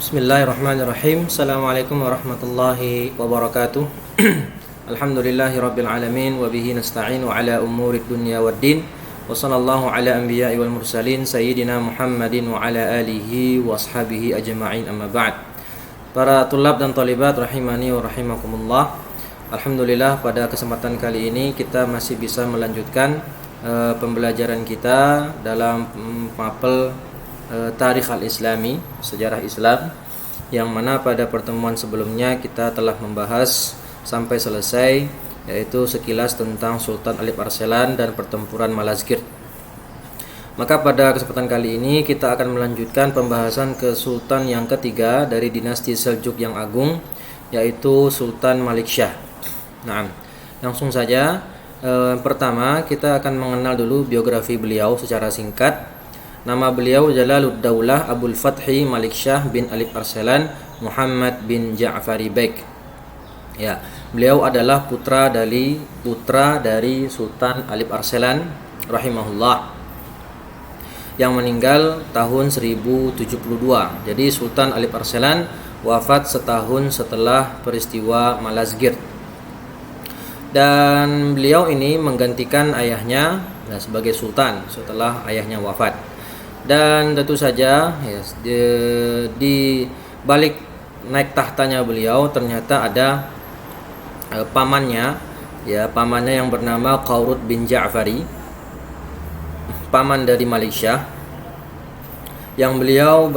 Bismillahirrahmanirrahim. Assalamualaikum warahmatullahi wabarakatuh. Alhamdulillahi rabbil alamin. Wabihi nasta'in wa ala umurid dunya waddin. Wa sallallahu ala anbiya'i wal mursalin Sayyidina Muhammadin wa ala alihi wa ashabihi ajma'in, amma ba'd. Para tulab dan talibat rahimani wa rahimakumullah, alhamdulillah pada kesempatan kali ini kita masih bisa melanjutkan pembelajaran kita dalam mapel Tarikh al-Islami, sejarah Islam, yang mana pada pertemuan sebelumnya kita telah membahas sampai selesai, yaitu sekilas tentang Sultan Alip Arselan dan pertempuran Malazgirt. Maka pada kesempatan kali ini kita akan melanjutkan pembahasan ke sultan yang ketiga dari dinasti Seljuk yang agung, yaitu Sultan Malik Shah. Nah, langsung saja. Pertama kita akan mengenal dulu biografi beliau secara singkat. Nama beliau Jalaluddaulah Abul Fathi Malik Shah bin Alip Arselan Muhammad bin Ja'fari Bek. Ya, beliau adalah putra dari Sultan Alip Arselan rahimahullah, yang meninggal tahun 1072. Jadi Sultan Alip Arselan wafat setahun setelah peristiwa Malazgirt. Dan beliau ini menggantikan ayahnya sebagai sultan setelah ayahnya wafat. Dan tentu saja di balik naik tahtanya beliau ternyata ada pamannya yang bernama Qawrud bin Ja'fari, paman dari Malik Shah, yang beliau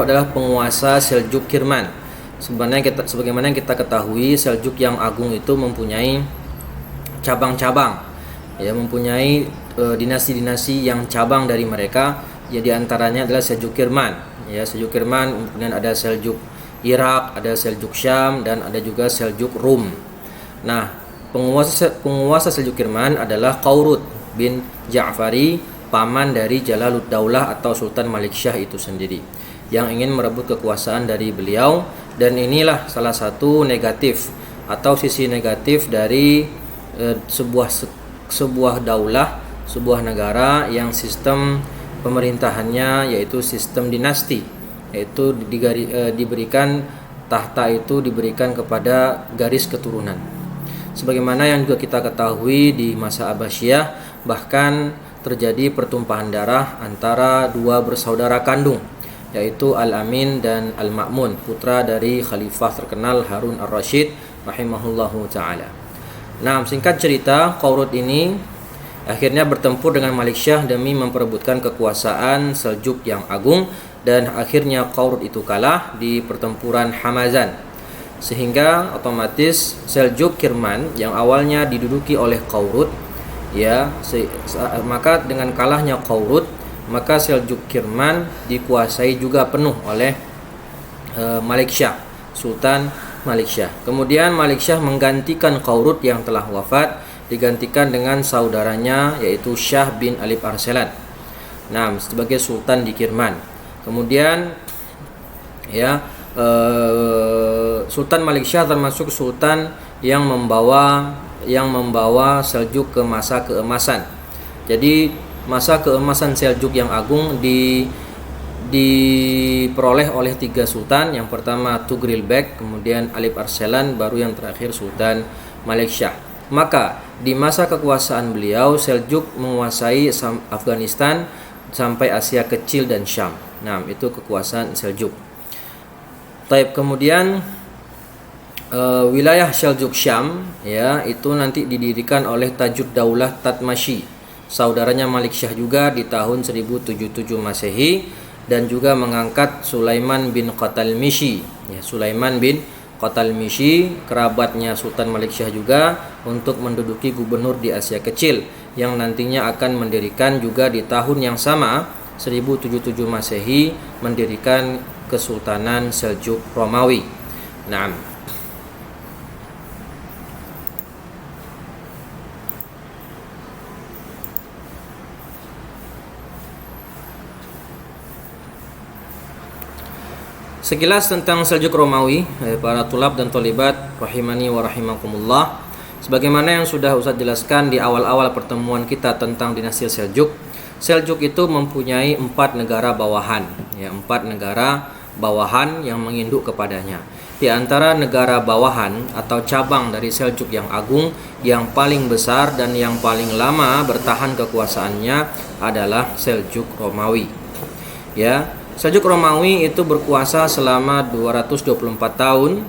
adalah penguasa Seljuk Kirman. Sebagaimana yang kita ketahui, Seljuk yang agung itu mempunyai cabang-cabang, mempunyai dinasti-dinasti yang cabang dari mereka, diantaranya adalah Seljuk Kirman. Seljuk Kirman, kemudian ada Seljuk Irak, ada Seljuk Syam, dan ada juga Seljuk Rum. Nah, penguasa Seljuk Kirman adalah Qawrud bin Ja'fari, paman dari Jalaluddaulah atau Sultan Malik Shah itu sendiri, yang ingin merebut kekuasaan dari beliau. Dan inilah salah satu negatif atau sisi negatif dari sebuah daulah, sebuah negara yang sistem pemerintahannya yaitu sistem dinasti, yaitu diberikan tahta itu diberikan kepada garis keturunan. Sebagaimana yang juga kita ketahui di masa Abbasiyah, bahkan terjadi pertumpahan darah antara dua bersaudara kandung, yaitu Al-Amin dan Al-Ma'mun, putra dari khalifah terkenal Harun ar-Rasyid rahimahullahu ta'ala. Nah, singkat cerita, Qawrud ini akhirnya bertempur dengan Malik Shah demi memperebutkan kekuasaan Seljuk yang agung, dan akhirnya Qawrud itu kalah di pertempuran Hamazan, sehingga otomatis Seljuk Kirman yang awalnya diduduki oleh Qawrud, maka dengan kalahnya Qawrud, maka Seljuk Kirman dikuasai juga penuh oleh Malik Shah, Sultan Malik Shah. Kemudian Malik Shah menggantikan Qawrud yang telah wafat, digantikan dengan saudaranya yaitu Shah bin Alip Arselan, sebagai sultan di Kirman. Kemudian Sultan Malik Shah termasuk sultan yang membawa Seljuk ke masa keemasan. Jadi masa keemasan Seljuk yang agung diperoleh oleh tiga sultan. Yang pertama Tughril Bek, kemudian Alip Arselan, baru yang terakhir Sultan Malik Shah. Maka di masa kekuasaan beliau, Seljuk menguasai Afghanistan sampai Asia Kecil dan Syam. Itu kekuasaan Seljuk. Kemudian wilayah Seljuk Syam itu nanti didirikan oleh Tajuddaulah Tatmashi, saudaranya Malik Shah juga, di tahun 1077 Masehi, dan juga mengangkat Sulaiman bin Qatalmishi, Sulaiman bin Qatalmishi, kerabatnya Sultan Malik Shah juga, untuk menduduki gubernur di Asia Kecil, yang nantinya akan mendirikan juga di tahun yang sama 1077 Masehi, mendirikan Kesultanan Seljuk Romawi. Sekilas tentang Seljuk Romawi, para tulab dan tolibat rahimani wa rahimakumullah. Sebagaimana yang sudah Ustaz jelaskan di awal-awal pertemuan kita tentang dinasti Seljuk, Seljuk itu mempunyai 4 negara bawahan, 4 negara bawahan yang menginduk kepadanya. Di antara negara bawahan atau cabang dari Seljuk yang agung, yang paling besar dan yang paling lama bertahan kekuasaannya adalah Seljuk Romawi. Ya, Seljuk Romawi itu berkuasa selama 224 tahun,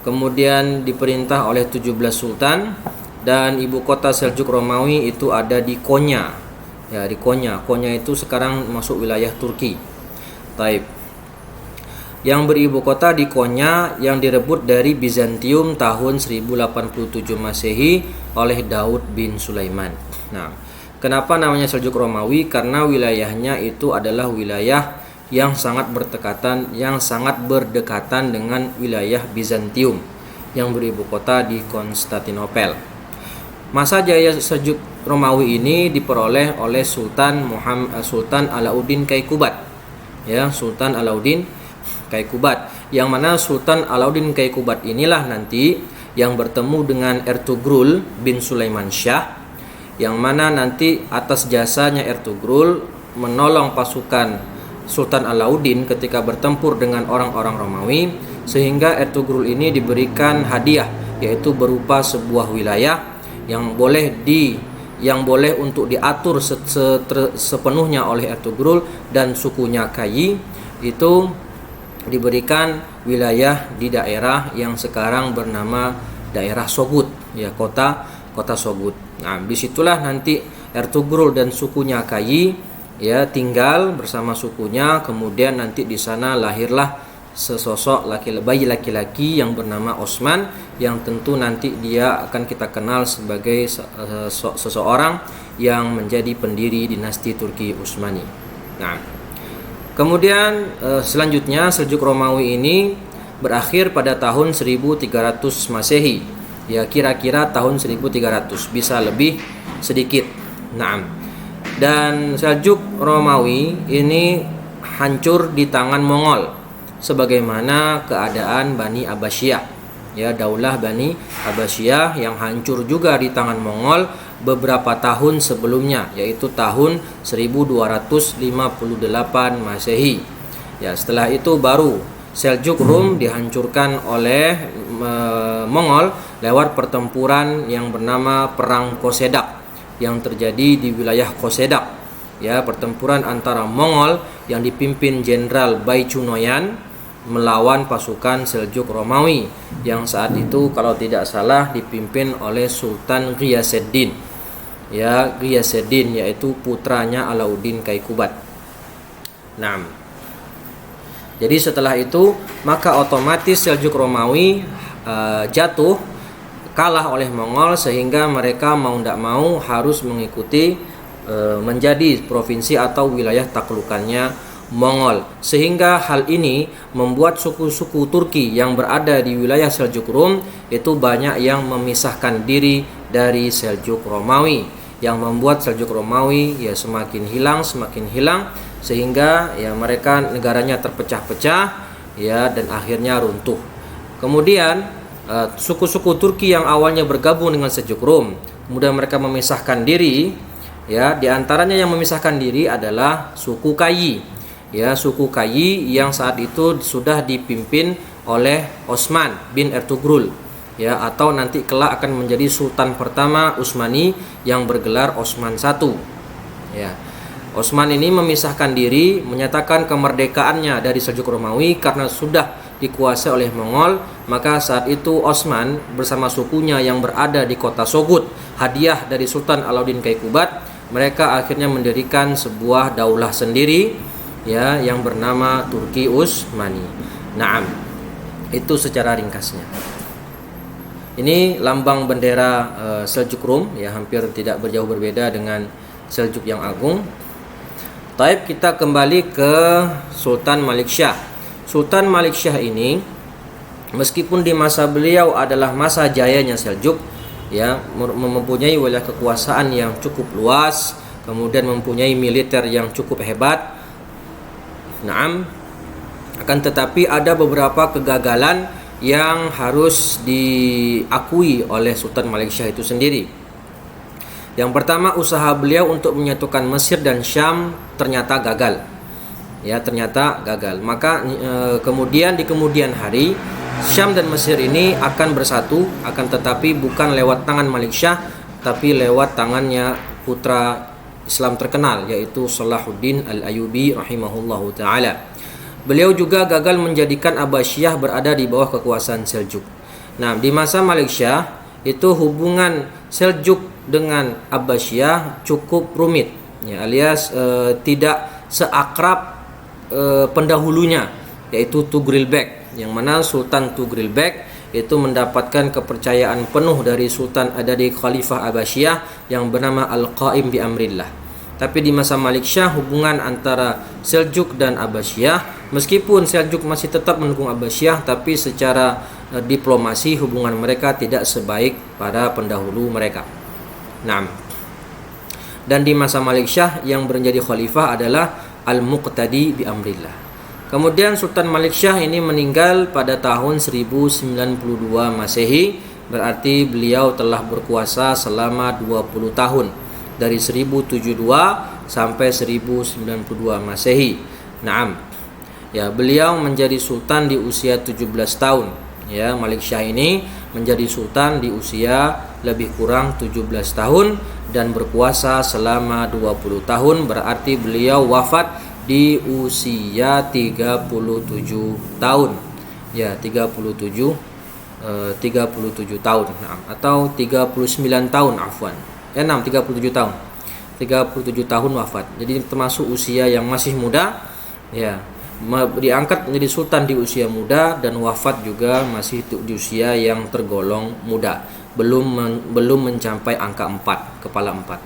kemudian diperintah oleh 17 sultan, dan ibu kota Seljuk Romawi itu ada di Konya. Ya, di Konya. Konya itu sekarang masuk wilayah Turki. Taib. Yang beribu kota di Konya yang direbut dari Bizantium tahun 1087 Masehi oleh Daud bin Sulaiman. Nah, kenapa namanya Seljuk Romawi? Karena wilayahnya itu adalah wilayah yang sangat berdekatan dengan wilayah Bizantium yang beribu kota di Konstantinopel. Masa jaya Seljuk Romawi ini diperoleh oleh Sultan Alauddin Kaykubat. Ya, Sultan Alauddin Kaykubat, yang mana Sultan Alauddin Kaykubat inilah nanti yang bertemu dengan Ertugrul bin Sulaiman Syah, yang mana nanti atas jasanya Ertugrul menolong pasukan Sultan Alauddin ketika bertempur dengan orang-orang Romawi, sehingga Ertugrul ini diberikan hadiah, yaitu berupa sebuah wilayah yang boleh untuk diatur sepenuhnya oleh Ertugrul dan sukunya Kayi. Itu diberikan wilayah di daerah yang sekarang bernama daerah Sogut, ya, kota Sogut. Nah, disitulah nanti Ertugrul dan sukunya Kayi ya tinggal bersama sukunya. Kemudian nanti di sana lahirlah sesosok bayi laki-laki yang bernama Osman, yang tentu nanti dia akan kita kenal sebagai seseorang yang menjadi pendiri dinasti Turki Utsmani. Nah, kemudian selanjutnya Seljuk Romawi ini berakhir pada tahun 1300 Masehi. Ya, kira-kira tahun 1300, bisa lebih sedikit. Naam. Dan Seljuk Romawi ini hancur di tangan Mongol, sebagaimana keadaan Bani Abbasiyah. Ya, daulah Bani Abbasiyah yang hancur juga di tangan Mongol beberapa tahun sebelumnya, yaitu tahun 1258 Masehi. Ya, setelah itu baru Seljuk Rum dihancurkan oleh Mongol lewat pertempuran yang bernama Perang Kosedak yang terjadi di wilayah Kosedak. Ya, pertempuran antara Mongol yang dipimpin Jenderal Baicunoyan melawan pasukan Seljuk Romawi yang saat itu kalau tidak salah dipimpin oleh Sultan Ghiyaseddin. Ya, Ghiyaseddin yaitu putranya Alauddin Kaykubat. Nah, jadi setelah itu maka otomatis Seljuk Romawi jatuh, kalah oleh Mongol, sehingga mereka mau tidak mau harus mengikuti menjadi provinsi atau wilayah taklukannya Mongol. Sehingga hal ini membuat suku-suku Turki yang berada di wilayah Seljuk Rum itu banyak yang memisahkan diri dari Seljuk Romawi, yang membuat Seljuk Romawi ya semakin hilang sehingga ya mereka negaranya terpecah-pecah ya dan akhirnya runtuh. Kemudian suku-suku Turki yang awalnya bergabung dengan Seljuk Rum kemudian mereka memisahkan diri. Ya, di antaranya yang memisahkan diri adalah suku Kayi. Ya, suku Kayi yang saat itu sudah dipimpin oleh Osman bin Ertugrul. Ya, atau nanti kelak akan menjadi sultan pertama Utsmani yang bergelar Osman I. Ya. Osman ini memisahkan diri, menyatakan kemerdekaannya dari Seljuk Romawi karena sudah dikuasai oleh Mongol. Maka saat itu Osman bersama sukunya yang berada di kota Sogut, hadiah dari Sultan Alauddin Kaykubat, mereka akhirnya mendirikan sebuah daulah sendiri ya yang bernama Turki Utsmani. Naam. Itu secara ringkasnya. Ini lambang bendera Seljuk Rum ya, hampir tidak berjauh berbeda dengan Seljuk yang agung. Taib, kita kembali ke Sultan Malik Syah. Sultan Malik Syah ini meskipun di masa beliau adalah masa jayanya Seljuk ya, mempunyai wilayah kekuasaan yang cukup luas, kemudian mempunyai militer yang cukup hebat. Naam, akan tetapi ada beberapa kegagalan yang harus diakui oleh Sultan Malik Syah itu sendiri. Yang pertama, usaha beliau untuk menyatukan Mesir dan Syam ternyata gagal. Ya, ternyata gagal. Maka kemudian di kemudian hari Syam dan Mesir ini akan bersatu, akan tetapi bukan lewat tangan Malik Syah, tapi lewat tangannya putra Islam terkenal, yaitu Salahuddin Al-Ayyubi rahimahullahu ta'ala. Beliau juga gagal menjadikan Abbasiyah berada di bawah kekuasaan Seljuk. Nah, di masa Malik Syah itu hubungan Seljuk dengan Abbasiyah cukup rumit, ya, alias tidak seakrab pendahulunya, yaitu Tughril Bek, yang mana Sultan Tughril Bek itu mendapatkan kepercayaan penuh dari Sultan dari Khalifah Abbasiyah yang bernama Al-Qaim bi Amrillah. Tapi di masa Malik Syah hubungan antara Seljuk dan Abbasiyah, meskipun Seljuk masih tetap mendukung Abbasiyah, tapi secara diplomasi hubungan mereka tidak sebaik para pendahulu mereka. Nah, dan di masa Malik Syah yang menjadi khalifah adalah Al-Muqtadi bi Amrillah. Kemudian Sultan Malik Syah ini meninggal pada tahun 1092 Masehi, berarti beliau telah berkuasa selama 20 tahun, dari 1072 sampai 1092 Masehi. Naam. Ya, beliau menjadi sultan di usia 17 tahun. Ya, Malik Syah ini menjadi sultan di usia lebih kurang 17 tahun dan berkuasa selama 20 tahun, berarti beliau wafat di usia 37 tahun. Ya, 37 tahun. Nah, atau 39 tahun afwan. 37 tahun. 37 tahun wafat. Jadi termasuk usia yang masih muda, ya. Diangkat menjadi sultan di usia muda dan wafat juga masih di usia yang tergolong muda. Belum mencapai angka 4, kepala 4.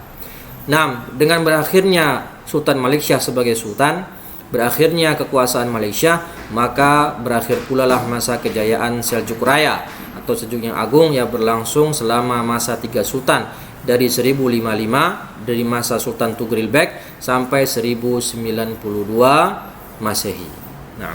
Nah, dengan berakhirnya Sultan Malik Syah sebagai sultan, berakhirnya kekuasaan Malik Syah, maka berakhir pula lah masa kejayaan Seljuk Raya atau Seljuk yang agung yang berlangsung selama masa 3 sultan, dari 1055 dari masa Sultan Tughril Bek sampai 1092 Masehi. Nah,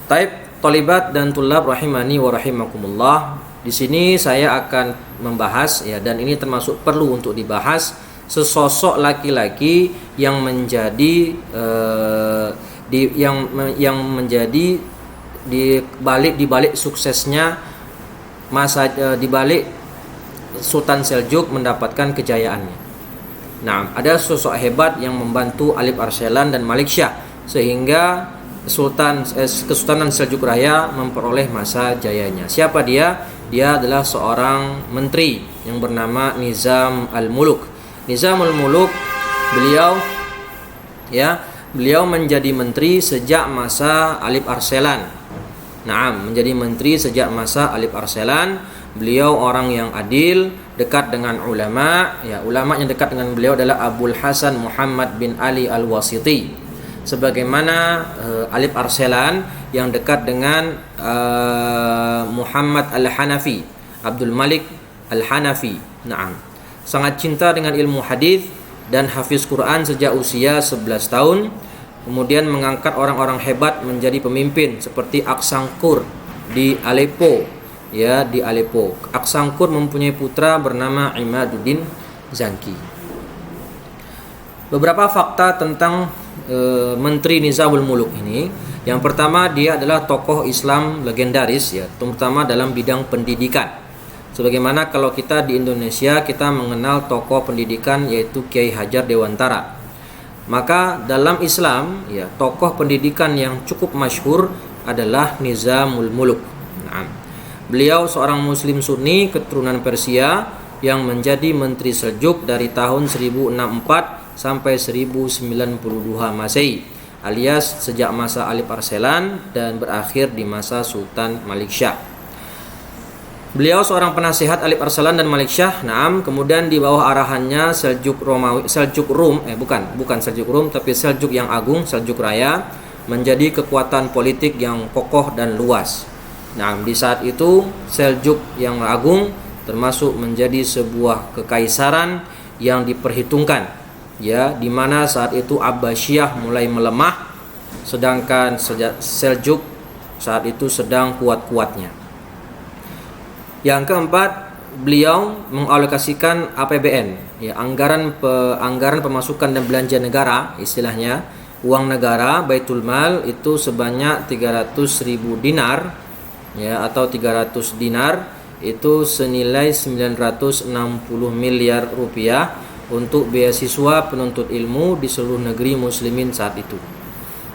Taib, Thalibat dan Tulab rahimani wa rahimakumullah. Di sini saya akan membahas, ya, dan ini termasuk perlu untuk dibahas, sesosok laki-laki yang menjadi yang menjadi di balik suksesnya masa di balik Sultan Seljuk mendapatkan kejayaannya. Nah, ada sosok hebat yang membantu Alip Arselan dan Malik Syah sehingga Kesultanan Seljuk Raya memperoleh masa jayanya. Siapa dia? Dia adalah seorang menteri yang bernama Nizam al-Muluk. Nizam al-Muluk, beliau menjadi menteri sejak masa Alip Arselan. Naam, menjadi menteri sejak masa Alip Arselan. Beliau orang yang adil, dekat dengan ulama. Ya, ulama yang dekat dengan beliau adalah Abul Hasan Muhammad bin Ali Al-Wasiti. Sebagaimana Alip Arselan yang dekat dengan Muhammad Al-Hanafi, Abdul Malik Al-Hanafi. Naam. Sangat cinta dengan ilmu hadis dan hafiz Quran sejak usia 11 tahun. Kemudian mengangkat orang-orang hebat menjadi pemimpin seperti Aksangkur di Aleppo. Ya, di Aleppo. Aksangkur mempunyai putra bernama Imaduddin Zanki. Beberapa fakta tentang Menteri Nizamul Muluk ini. Yang pertama, dia adalah tokoh Islam legendaris, ya, terutama dalam bidang pendidikan. Sebagaimana kalau kita di Indonesia kita mengenal tokoh pendidikan yaitu Kiai Hajar Dewantara. Maka dalam Islam, ya, tokoh pendidikan yang cukup masyhur adalah Nizamul Muluk. Nah, beliau seorang muslim Sunni keturunan Persia yang menjadi menteri Seljuk dari tahun 1064 sampai 1092 Masehi, alias sejak masa Alip Arselan dan berakhir di masa Sultan Malik Syah. Beliau seorang penasihat Alip Arselan dan Malik Syah. Naam, kemudian di bawah arahannya Seljuk Rum, tapi Seljuk yang agung, Seljuk Raya, menjadi kekuatan politik yang kokoh dan luas. Nah, di saat itu Seljuk yang agung termasuk menjadi sebuah kekaisaran yang diperhitungkan, ya, di mana saat itu Abbasiyah mulai melemah, sedangkan Seljuk saat itu sedang kuat-kuatnya. Yang keempat, beliau mengalokasikan APBN, ya, anggaran pemasukan dan belanja negara, istilahnya uang negara Baitul Mal itu sebanyak 300.000 dinar, ya, atau 300 dinar, itu senilai 960 miliar rupiah untuk beasiswa penuntut ilmu di seluruh negeri muslimin saat itu.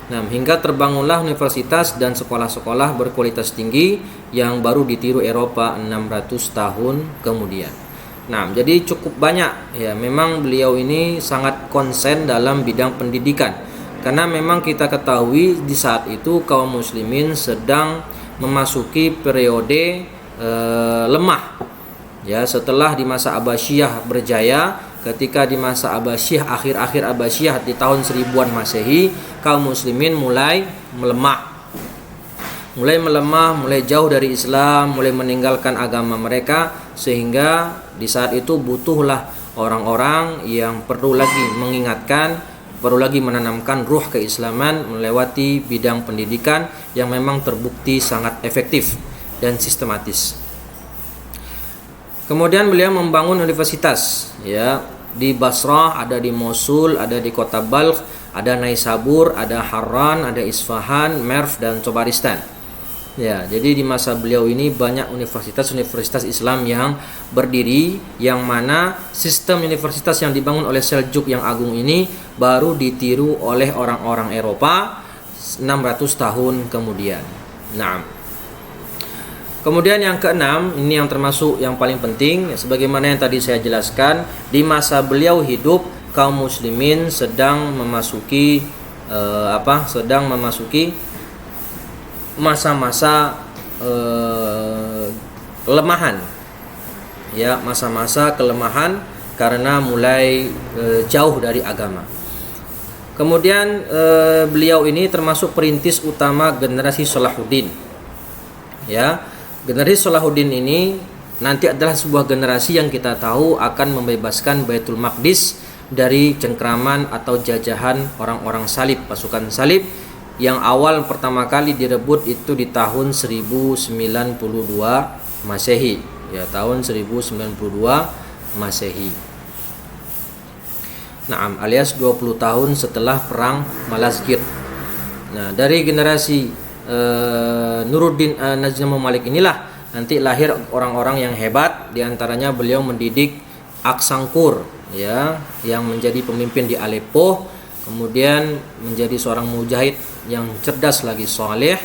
Nah, hingga terbangunlah universitas dan sekolah-sekolah berkualitas tinggi yang baru ditiru Eropa 600 tahun kemudian. Nah, jadi cukup banyak, ya, memang beliau ini sangat konsen dalam bidang pendidikan. Karena memang kita ketahui di saat itu kaum muslimin sedang memasuki periode lemah. Ya, setelah di masa Abbasiyah berjaya, ketika di masa Abbasiyah, akhir-akhir Abbasiyah di tahun 1000-an Masehi, kaum muslimin mulai melemah, mulai jauh dari Islam, mulai meninggalkan agama mereka, sehingga di saat itu butuhlah orang-orang yang perlu lagi mengingatkan, perlu lagi menanamkan ruh keislaman melewati bidang pendidikan yang memang terbukti sangat efektif dan sistematis. Kemudian beliau membangun universitas, ya, di Basrah, ada di Mosul, ada di kota Balkh, ada Naisabur, ada Harran, ada Isfahan, Merv, dan Tobaristan. Ya, jadi di masa beliau ini banyak universitas-universitas Islam yang berdiri, yang mana sistem universitas yang dibangun oleh Seljuk yang agung ini baru ditiru oleh orang-orang Eropa 600 tahun kemudian. Nah, kemudian yang keenam, ini yang termasuk yang paling penting, sebagaimana yang tadi saya jelaskan, di masa beliau hidup kaum muslimin sedang memasuki masa-masa kelemahan, ya, masa-masa kelemahan karena mulai jauh dari agama. Kemudian beliau ini termasuk perintis utama generasi Salahuddin, ya. Generasi Salahuddin ini nanti adalah sebuah generasi yang kita tahu akan membebaskan Baitul Maqdis dari cengkraman atau jajahan orang-orang salib, pasukan salib, yang awal pertama kali direbut itu di tahun 1092 Masehi, ya, tahun 1092 Masehi. Naam, alias 20 tahun setelah perang Malazgirt. Nah, dari generasi Nuruddin Najmi Malik inilah nanti lahir orang-orang yang hebat. Di antaranya beliau mendidik Aksangkur, ya, yang menjadi pemimpin di Aleppo, kemudian menjadi seorang mujahid yang cerdas lagi saleh,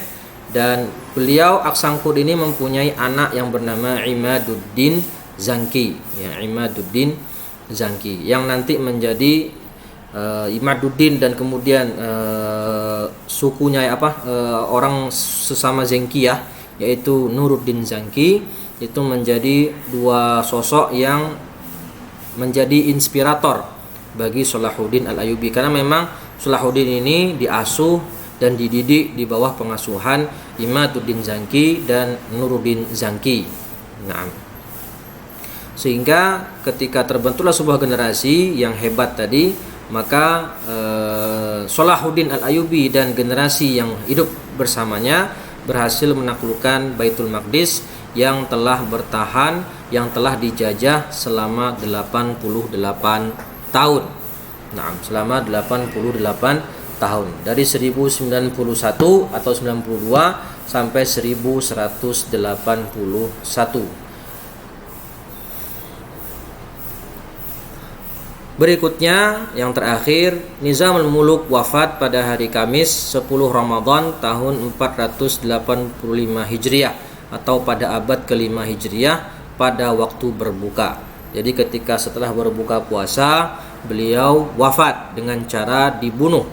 dan beliau Aksangkur ini mempunyai anak yang bernama Imaduddin Zanki, ya, Imaduddin Zanki, yang nanti menjadi Imaduddin dan kemudian sukunya orang sesama Zenkiyah, yaitu Nuruddin Zanki, itu menjadi dua sosok yang menjadi inspirator bagi Salahuddin Al-Ayyubi, karena memang Salahuddin ini diasuh dan dididik di bawah pengasuhan Imaduddin Zanki dan Nuruddin Zanki. Nah, sehingga ketika terbentuklah sebuah generasi yang hebat tadi, maka Salahuddin Al-Ayyubi dan generasi yang hidup bersamanya berhasil menaklukkan Baitul Maqdis yang telah bertahan, yang telah dijajah selama 88 tahun. Nah, selama 88 tahun, dari 1091 atau 92 sampai 1181. Berikutnya yang terakhir, Nizamul Muluk wafat pada hari Kamis 10 Ramadan tahun 485 Hijriah atau pada abad ke-5 Hijriah pada waktu berbuka. Jadi ketika setelah berbuka puasa, beliau wafat dengan cara dibunuh,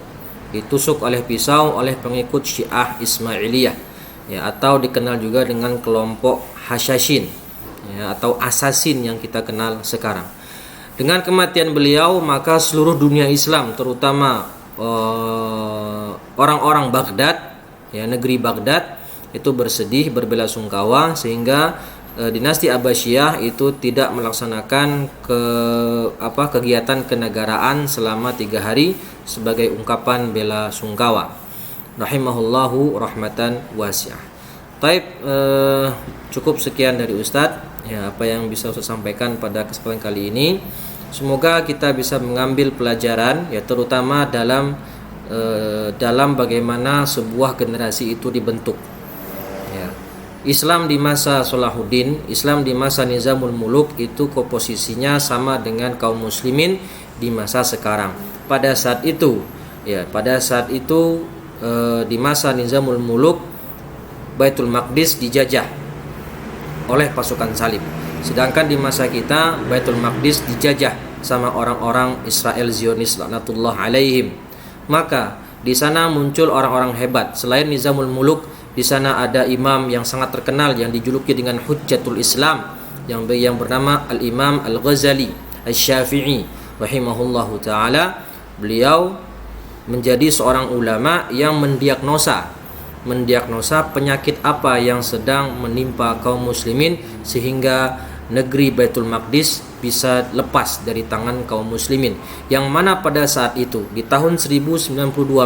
ditusuk oleh pisau oleh pengikut Syiah Ismailiyah, ya, atau dikenal juga dengan kelompok Hasyashin, ya, atau asasin yang kita kenal sekarang. Dengan kematian beliau, maka seluruh dunia Islam, terutama orang-orang Baghdad, ya, negeri Baghdad, itu bersedih, berbelasungkawa, sehingga dinasti Abbasiyah itu tidak melaksanakan kegiatan kenegaraan selama 3 hari sebagai ungkapan bela sungkawa. Rahimahullahu rahmatan wasi'ah. Taib, cukup sekian dari Ustadz. Ya, apa yang bisa Ustaz sampaikan pada kesempatan kali ini, semoga kita bisa mengambil pelajaran, ya terutama dalam bagaimana sebuah generasi itu dibentuk. Ya. Islam di masa Salahuddin, Islam di masa Nizamul Muluk itu komposisinya sama dengan kaum muslimin di masa sekarang. Pada saat itu, di masa Nizamul Muluk, Baitul Maqdis dijajah oleh pasukan salib. Sedangkan di masa kita Baitul Maqdis dijajah sama orang-orang Israel Zionis laknatullah alaihim. Maka di sana muncul orang-orang hebat. Selain Nizamul Muluk, di sana ada imam yang sangat terkenal yang dijuluki dengan Hujjatul Islam yang bernama Al-Imam Al-Ghazali Asy-Syafi'i rahimahullahu taala. Beliau menjadi seorang ulama yang mendiagnosa penyakit apa yang sedang menimpa kaum muslimin sehingga negeri Baitul Maqdis bisa lepas dari tangan kaum muslimin, yang mana pada saat itu di tahun 1092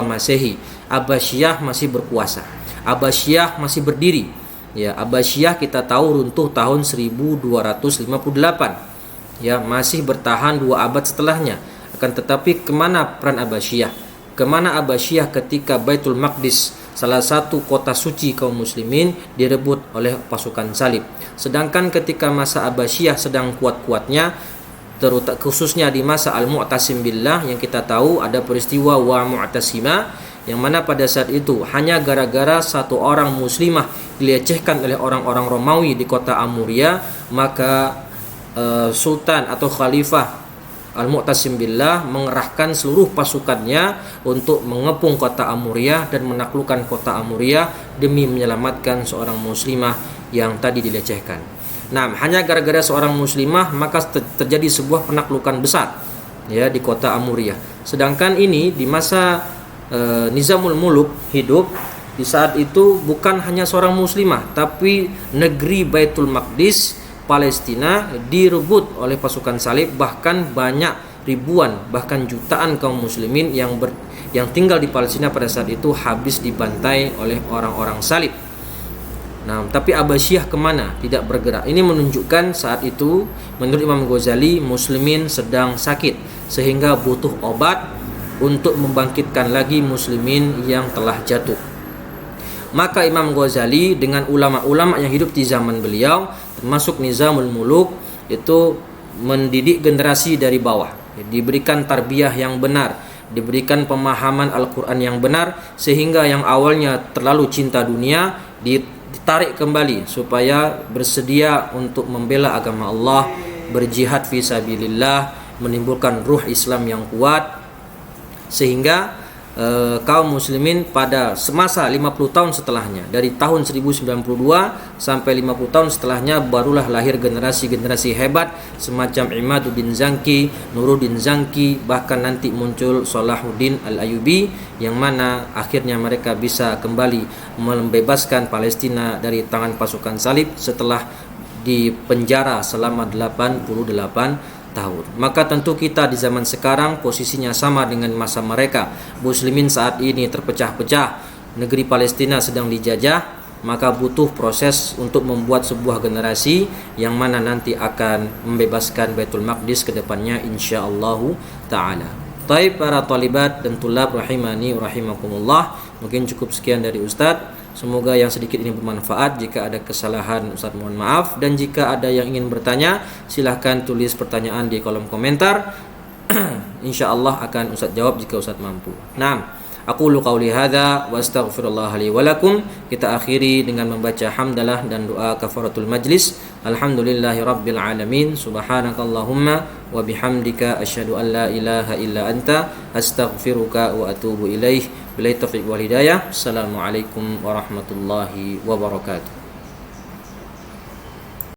Masehi Abbasiyah masih berkuasa, Abbasiyah masih berdiri. Ya, Abbasiyah kita tahu runtuh tahun 1258. Ya, masih bertahan 2 abad setelahnya. Akan tetapi kemana peran Abbasiyah? Kemana Abbasiyah ketika Baitul Maqdis, salah satu kota suci kaum muslimin, direbut oleh pasukan salib? Sedangkan ketika masa Abbasiyah sedang kuat-kuatnya, khususnya di masa Al-Mu'tasim Billah, yang kita tahu ada peristiwa Wa Mu'tasima, yang mana pada saat itu hanya gara-gara satu orang muslimah dilecehkan oleh orang-orang Romawi di kota Amuria, maka Sultan atau Khalifah Al-Mu'tasim Billah mengerahkan seluruh pasukannya untuk mengepung kota Amuria dan menaklukkan kota Amuria demi menyelamatkan seorang muslimah yang tadi dilecehkan. Nah, hanya gara-gara seorang muslimah maka terjadi sebuah penaklukan besar, ya, di kota Amuria. Sedangkan ini di masa Nizamul Muluk hidup, di saat itu bukan hanya seorang muslimah, tapi negeri Baitul Maqdis Palestina direbut oleh pasukan salib. Bahkan banyak ribuan, bahkan jutaan kaum muslimin yang tinggal di Palestina pada saat itu habis dibantai oleh orang-orang salib. Nah, tapi Abbasiyah kemana? Tidak bergerak. Ini menunjukkan saat itu menurut Imam Ghazali muslimin sedang sakit sehingga butuh obat untuk membangkitkan lagi muslimin yang telah jatuh. Maka Imam Ghazali dengan ulama-ulama yang hidup di zaman beliau, termasuk Nizamul Muluk, itu mendidik generasi dari bawah, diberikan tarbiyah yang benar, diberikan pemahaman Al-Quran yang benar, sehingga yang awalnya terlalu cinta dunia ditarik kembali supaya bersedia untuk membela agama Allah, berjihad fi sabilillah, menimbulkan ruh Islam yang kuat, sehingga kaum muslimin pada semasa 50 tahun setelahnya, dari tahun 1092 sampai 50 tahun setelahnya, barulah lahir generasi-generasi hebat semacam Imaduddin Zanki, Nuruddin Zanki, bahkan nanti muncul Salahuddin Al-Ayyubi, yang mana akhirnya mereka bisa kembali membebaskan Palestina dari tangan pasukan salib setelah dipenjara selama 88 tahun. Maka tentu kita di zaman sekarang posisinya sama dengan masa mereka. Muslimin saat ini terpecah-pecah, negeri Palestina sedang dijajah, maka butuh proses untuk membuat sebuah generasi yang mana nanti akan membebaskan Baitul Maqdis ke depannya insyaallah taala. Taib para talibat dan tulab rahimani rahimakumullah, mungkin cukup sekian dari Ustadz. Semoga yang sedikit ini bermanfaat. Jika ada kesalahan, Ustaz mohon maaf. Dan jika ada yang ingin bertanya, silahkan tulis pertanyaan di kolom komentar. InsyaAllah akan Ustaz jawab jika Ustaz mampu. Naam, aqulu qauli hadza wa astaghfirullah li wa lakum. Kita akhiri dengan membaca hamdalah dan doa kafaratul majlis. Alhamdulillahi rabbil alamin. Subhanakallahumma wa bihamdika asyhadu an la ilaha illa anta astaghfiruka wa atubu ilaih. Billahi taufiq wal hidayah. Assalamualaikum warahmatullahi wabarakatuh.